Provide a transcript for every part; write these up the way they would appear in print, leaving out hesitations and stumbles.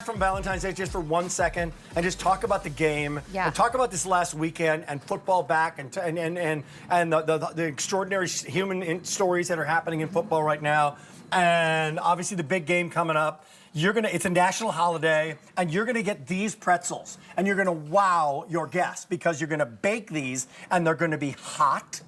from Valentine's Day just for 1 second and just talk about the game. Yeah. And talk about this last weekend and football back and the extraordinary human stories that are happening in football right now. And obviously the big game coming up. It's a national holiday, and you're gonna get these pretzels, and you're gonna wow your guests because you're gonna bake these, and they're gonna be hot,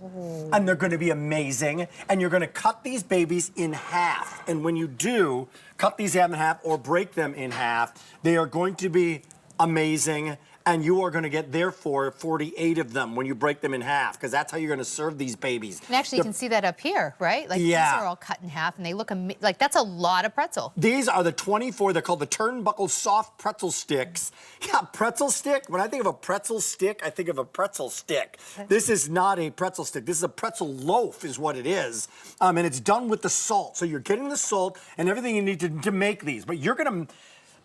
and they're gonna be amazing, and you're gonna cut these babies in half. And when you do cut these in half or break them in half, they are going to be amazing. And you are going to get, therefore, 48 of them when you break them in half, because that's how you're going to serve these babies. And actually, you can see that up here, right? Like, these are all cut in half, and they look like that's a lot of pretzel. These are the 24. They're called the Turnbuckle soft pretzel sticks. Yeah, pretzel stick. When I think of a pretzel stick, I think of a pretzel stick. This is not a pretzel stick. This is a pretzel loaf, is what it is. And it's done with the salt. So you're getting the salt and everything you need to make these. But you're going to...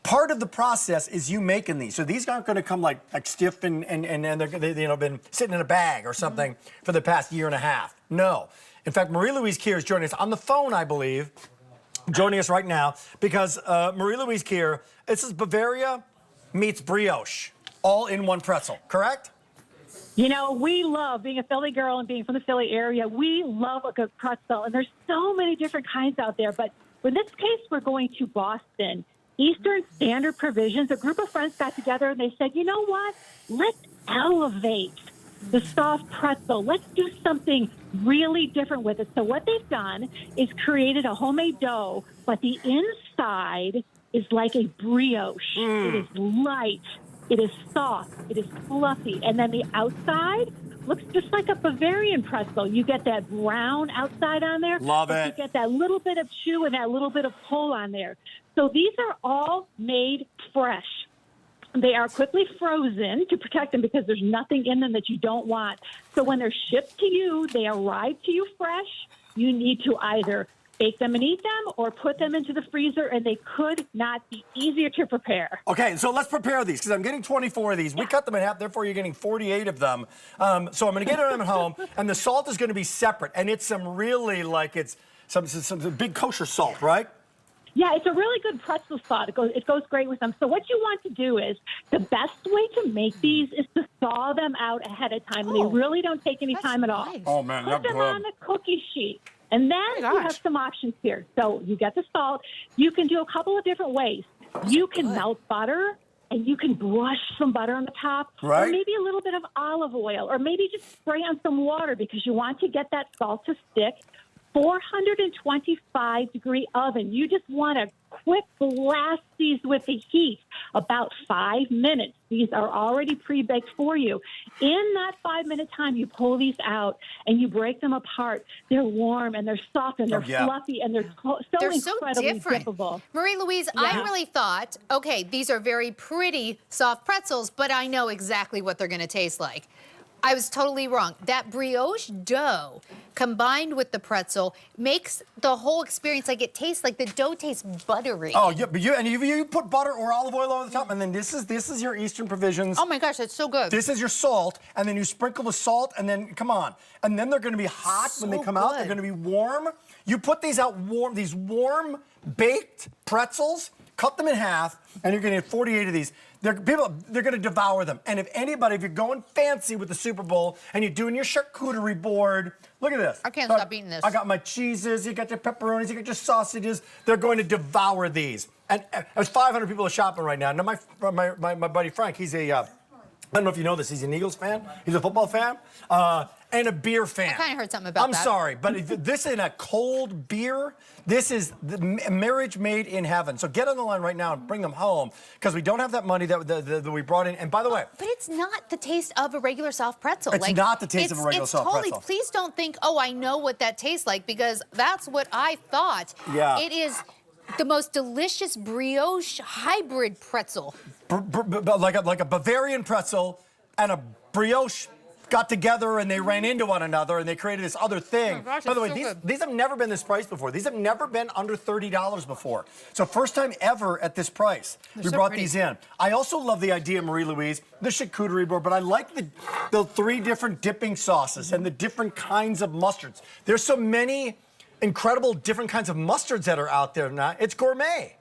Part of the process is you making these. So these aren't going to come like stiff and they've been sitting in a bag or something for the past year and a half. No. In fact, Marie-Louise Keir is joining us on the phone, I believe, joining us right now because Marie-Louise Keir, this is Bavaria meets brioche, all in one pretzel, correct? You know, we love being a Philly girl and being from the Philly area. We love a good pretzel, and there's so many different kinds out there. But in this case, we're going to Boston. Eastern Standard Provisions, a group of friends got together and they said, you know what? Let's elevate the soft pretzel. Let's do something really different with it. So what they've done is created a homemade dough, but the inside is like a brioche. It is light. It is soft. It is fluffy. And then the outside looks just like a Bavarian pretzel. You get that brown outside on there. Love it. You get that little bit of chew and that little bit of pull on there. So these are all made fresh. They are quickly frozen to protect them because there's nothing in them that you don't want. So when they're shipped to you, they arrive to you fresh. You need to either bake them and eat them or put them into the freezer, and they could not be easier to prepare. Okay, so let's prepare these because I'm getting 24 of these. We cut them in half, therefore you're getting 48 of them. So I'm going to get them at home, and the salt is going to be separate, and it's some really it's some big kosher salt, right? Yeah, it's a really good pretzel salt. It goes great with them. So what you want to do is, the best way to make these is to thaw them out ahead of time. They really don't take any time at all. Nice. Oh, man, Put them on the cookie sheet. And then you have some options here. So you get the salt. You can do a couple of different ways. You can melt butter, and you can brush some butter on the top. Right. Or maybe a little bit of olive oil. Or maybe just spray on some water because you want to get that salt to stick. 425-degree oven. You just want to quick blast these with the heat, about 5 minutes. These are already pre-baked for you. In that 5-minute time, you pull these out and you break them apart. They're warm and they're soft and they're fluffy and they're incredibly different. dippable. Marie-Louise, I really thought, okay, these are very pretty soft pretzels, but I know exactly what they're going to taste like. I was totally wrong. That brioche dough combined with the pretzel makes the whole experience like it tastes like the dough tastes buttery. Oh, yeah, but you put butter or olive oil over the top, and then this is your Eastern Provisions. Oh my gosh, that's so good. This is your salt, and then you sprinkle the salt, and then come on, and then they're going to be hot when they come out. They're going to be warm. You put these out warm, these warm baked pretzels. Cut them in half, and you're going to get 48 of these. They're going to devour them. And if you're going fancy with the Super Bowl and you're doing your charcuterie board, look at this. I can't stop eating this. I got my cheeses, you got your pepperonis, you got your sausages. They're going to devour these. And there's 500 people shopping right now. Now, my buddy Frank, he's I don't know if you know this, he's an Eagles fan. He's a football fan. And a beer fan. I kind of heard something about that. I'm sorry, but if this in a cold beer, this is the marriage made in heaven. So get on the line right now and bring them home because we don't have that money that we brought in. And by the way, but it's not the taste of a regular soft pretzel. It's not the taste of a regular soft pretzel. Please don't think, oh, I know what that tastes like because that's what I thought. Yeah. It is the most delicious brioche hybrid pretzel. Like a Bavarian pretzel and a brioche got together and they ran into one another and they created this other thing. Oh gosh, by the way, so these have never been this price before. These have never been under $30 before. So first time ever at this price. We brought these in. I also love the idea, Marie-Louise, the charcuterie board, but I like the 3 different dipping sauces and the different kinds of mustards. There's so many incredible different kinds of mustards that are out there now. It's gourmet.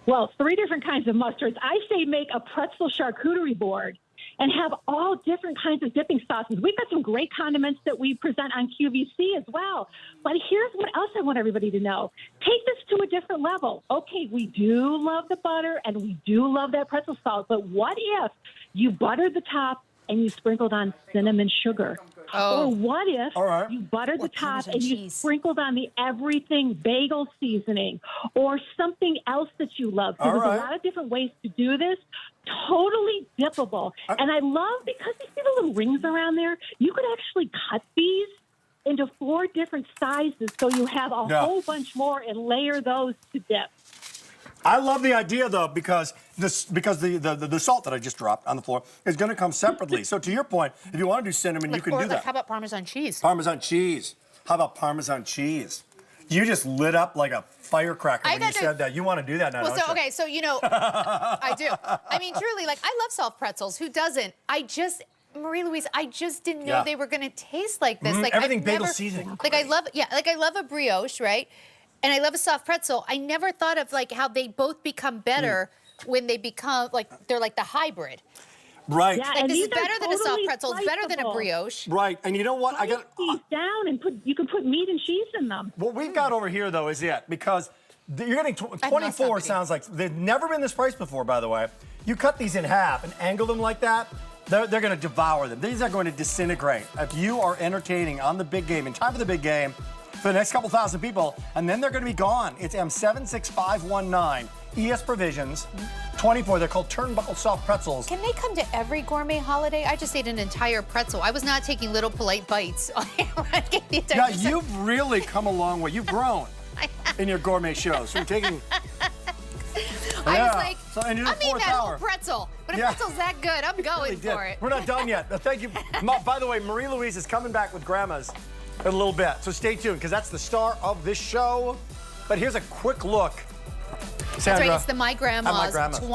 Well, 3 different kinds of mustards. I say make a pretzel charcuterie board and have all different kinds of dipping sauces. We've got some great condiments that we present on QVC as well. But here's what else I want everybody to know. Take this to a different level. Okay, we do love the butter and we do love that pretzel salt, but what if you buttered the top and you sprinkled on cinnamon sugar? Oh. Or what if you buttered the top and you sprinkled on the everything bagel seasoning or something else that you love? So there's a lot of different ways to do this. Totally dippable. And I love, because you see the little rings around there, you could actually cut these into 4 different sizes so you have a whole bunch more and layer those to dip. I love the idea, though, because the salt that I just dropped on the floor is going to come separately. So to your point, if you want to do cinnamon, you can do that. How about Parmesan cheese? Parmesan cheese. How about Parmesan cheese? You just lit up like a firecracker when you said that. You want to do that now, don't you? Okay, so, you know, I do. I mean, truly, like, I love soft pretzels. Who doesn't? Marie Louise, I just didn't know they were going to taste like this. Like, everything bagel seasoning. Like, I love a brioche, right? And I love a soft pretzel. I never thought of, like, how they both become better when they become, like, they're like the hybrid. Right. Yeah, Like, this is better than a soft pretzel. It's better than a brioche. Right. And you know what? I got these down and you can put meat and cheese in them. What we've got over here, though, is it. Because you're getting 24 sounds like, they've never been this price before, by the way. You cut these in half and angle them like that, they're going to devour them. These are going to disintegrate. If you are entertaining on the big game, in time for the big game, for the next couple thousand people, and then they're going to be gone. It's M76519, ES Provisions, 24. They're called Turnbuckle Soft Pretzels. Can they come to every gourmet holiday? I just ate an entire pretzel. I was not taking little polite bites. Yeah, you've really come a long way. You've grown in your gourmet shows. You're taking... I was like, I'm eating that whole pretzel. But if pretzel's that good, I'm going for it. We're not done yet. Thank you. By the way, Marie Louise is coming back with grandmas in a little bit. So stay tuned, because that's the star of this show. But here's a quick look. Sandra, That's right. It's the My Grandma's 20